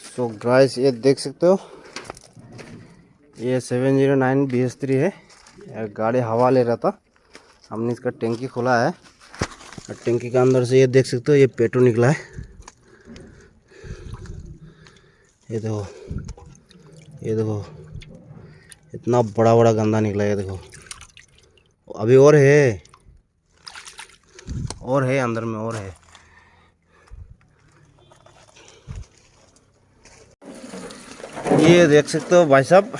So guys ये देख सकते हो, ये 709 BS3 है। गाड़ी हवा ले रहा था, हमने इसका टैंकी खोला है और टैंकी के अंदर से ये देख सकते हो ये पेट्रोल निकला है। ये देखो, ये देखो इतना बड़ा बड़ा गंदा निकला है। देखो अभी और है अंदर में और है। ये देख सकते हो भाई साहब,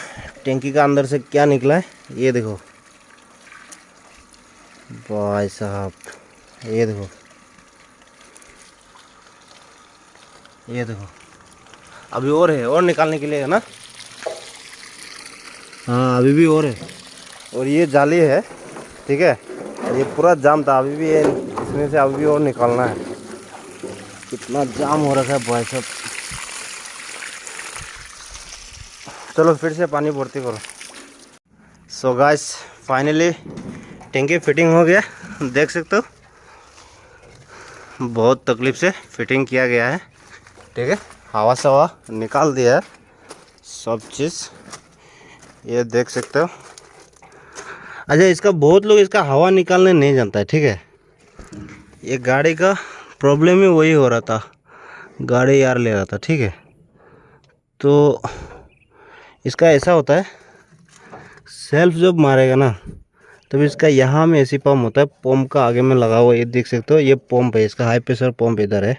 टैंकी का अंदर से क्या निकला है। ये देखो भाई साहब, ये देखो, ये देखो अभी और है, और निकालने के लिए है ना। हाँ अभी भी और है। और ये जाली है, ठीक है, ये पूरा जाम था, अभी भी ये इसमें से अभी भी और निकालना है। कितना जाम हो रखा है भाई साहब। चलो फिर से पानी भर्ती करो। सो गाइस फाइनली टैंकी फिटिंग हो गया, देख सकते हो बहुत तकलीफ से फिटिंग किया गया है, ठीक है। हवा सवा निकाल दिया है सब चीज़, ये देख सकते हो। अच्छा इसका बहुत लोग इसका हवा निकालने नहीं जानता है, ठीक है। ये गाड़ी का प्रॉब्लम ही वही हो रहा था, गाड़ी यार ले रहा था, ठीक है। तो इसका ऐसा होता है, सेल्फ जब मारेगा ना तब इसका यहाँ में ऐसी पंप होता है, पंप का आगे में लगा हुआ, ये देख सकते हो ये पंप है, इसका हाई प्रेशर पंप इधर है,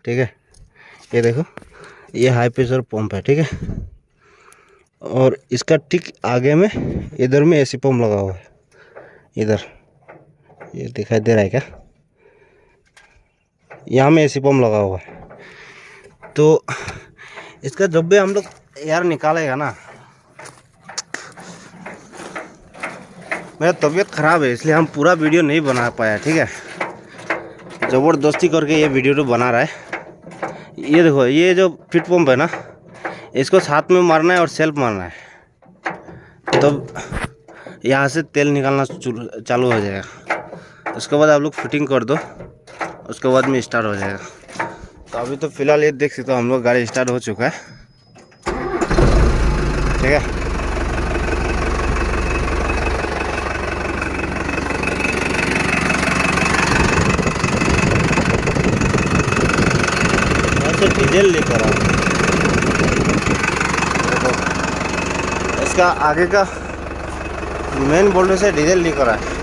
ठीक है। ये देखो ये हाई प्रेशर पंप है, ठीक है। और इसका ठीक आगे में इधर में एसी पंप लगा हुआ है, इधर ये दिखाई दे रहा है क्या, यहाँ में एसी पंप लगा हुआ है। तो इसका जब भी हम लोग एयर निकालेगा ना, मेरा तबीयत ख़राब है इसलिए हम पूरा वीडियो नहीं बना पाया, ठीक है। ज़बरदस्ती करके ये वीडियो तो बना रहा है। ये देखो ये जो फिट पंप है ना, इसको साथ में मारना है और सेल्फ मारना है, तब यहाँ से तेल निकालना चालू हो जाएगा। उसके बाद आप लोग फिटिंग कर दो, उसके बाद में स्टार्ट हो जाएगा। तो अभी तो फिलहाल ये देख सकते हो हम लोग गाड़ी स्टार्ट हो चुका है, ठीक है। ऐसे डीजल लेकर आओ, देखो इसका आगे का मेन बोल्ट से डीजल लीक हो रहा है।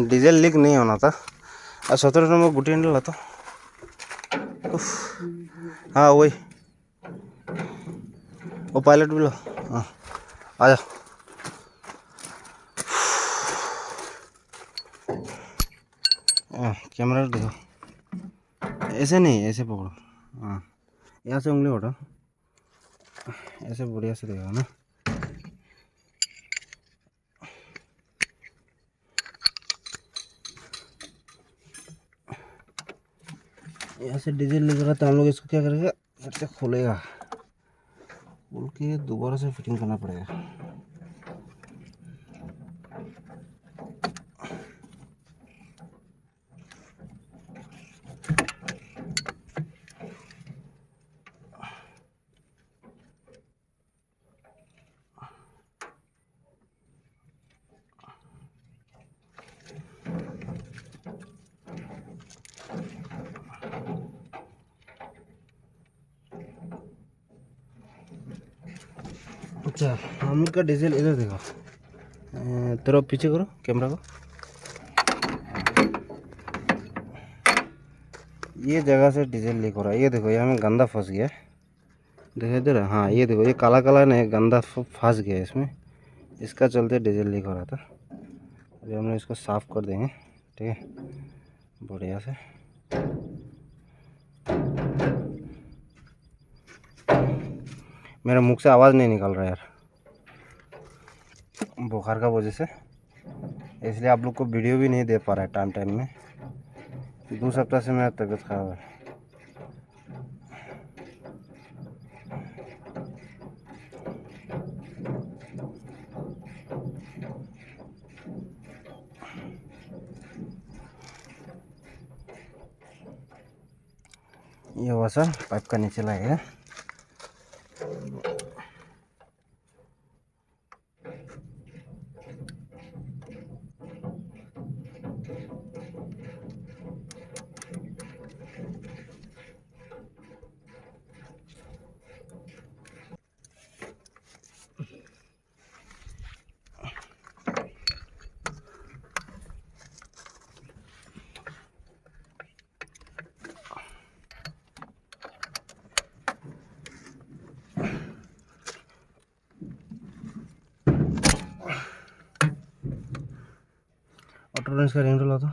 डीजल लीक नहीं होना था। और 17 नंबर गुटी हंडल तो हाँ वही, वो पायलट भी लो, हाँ आ जाओ। कैमरा देखो, ऐसे नहीं, ऐसे पकड़ो, हाँ यहाँ से उंगली उठाओ, ऐसे बढ़िया से देखो ना। यहाँ से डीजल लग रहा था, हम लोग इसको क्या करेगा, फिर से खोलेगा, खोल के दोबारा से फिटिंग करना पड़ेगा। अच्छा हम लोग का डीजल इधर देखो, तेरा पीछे करो कैमरा को, ये जगह से डीजल लीक हो रहा है। ये देखो यहाँ में गंदा फंस गया है, दिखाई दे रहा है, हाँ ये देखो ये काला काला नहीं गंदा फंस गया है इसमें, इसका चलते डीजल लीक हो रहा था। अभी हम लोग इसको साफ़ कर देंगे, ठीक है, बढ़िया से। मेरा मुख से आवाज़ नहीं निकल रहा यार, बुखार का वजह से, इसलिए आप लोग को वीडियो भी नहीं दे पा रहा है टाइम टाइम में। 2 सप्ताह से मेरा तबीयत खराब है। ये वॉशर पाइप का नीचे लगेगा। ऑटो रेंज का रिंग ला तो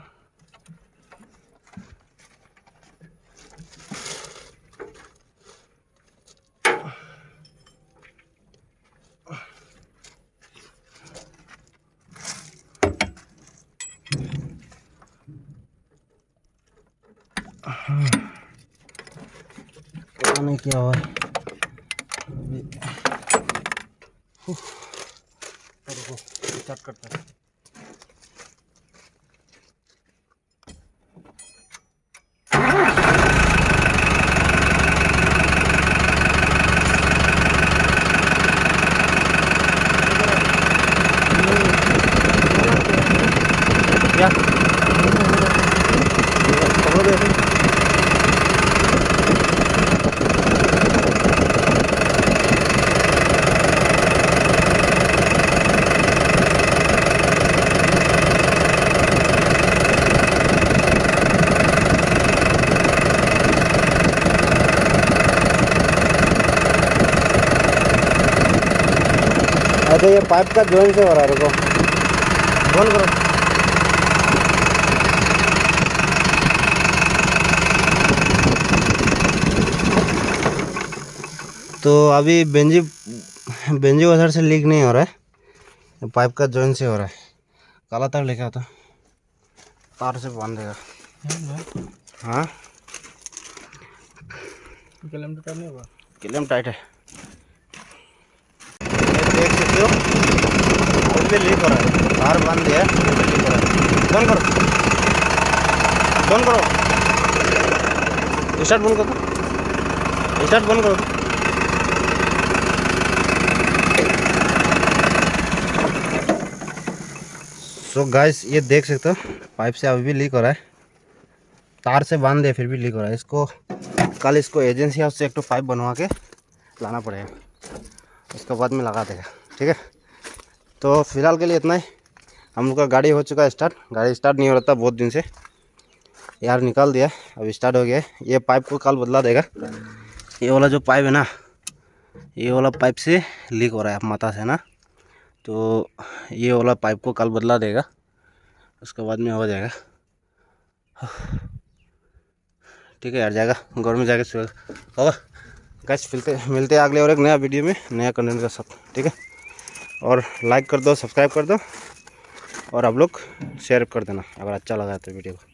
पता नहीं क्या हुआ। स्टार्ट करता है। क्या अरे ये पाइप का जॉइंट से हो रहा है। रुको बंद करो। तो अभी बेंजी वॉशर से लीक नहीं हो रहा है, पाइप का जॉइंट से हो रहा है। काला तार लेके आता, तार से बांध देगा। हाँ क्लैम टाइट नहीं होगा, क्लैम टाइट है। देख सकते हो पाइप पे लीक हो रहा है, तार बांध दिया है, लीक हो रहा है। बंद करो, बंद करो, स्टार्ट बंद करो, स्टार्ट बंद करो। सो गाइस ये देख सकते हो पाइप से अभी भी लीक हो रहा है, तार से बांध दे फिर भी लीक हो रहा है। इसको कल इसको एजेंसी हाउस से एक तो पाइप बनवा के लाना पड़ेगा, उसके बाद में लगा देगा। ठीक है, तो फिलहाल के लिए इतना ही। हम लोग का गाड़ी हो चुका है स्टार्ट, गाड़ी स्टार्ट नहीं हो रहा था बहुत दिन से, यार निकाल दिया, अभी स्टार्ट हो गया है। ये पाइप को कल बदला देगा। ये वाला जो पाइप है ना, ये वाला पाइप से लीक हो रहा है माथा से ना, तो ये वाला पाइप को कल बदला देगा, उसके बाद में हो जाएगा। ठीक है यार, जाएगा घर में जाके होगा। गाइस मिलते हैं अगले और एक नया वीडियो में नया कंटेंट के साथ। ठीक है, और लाइक कर दो, सब्सक्राइब कर दो, और आप लोग शेयर कर देना अगर अच्छा लगा तो वीडियो को।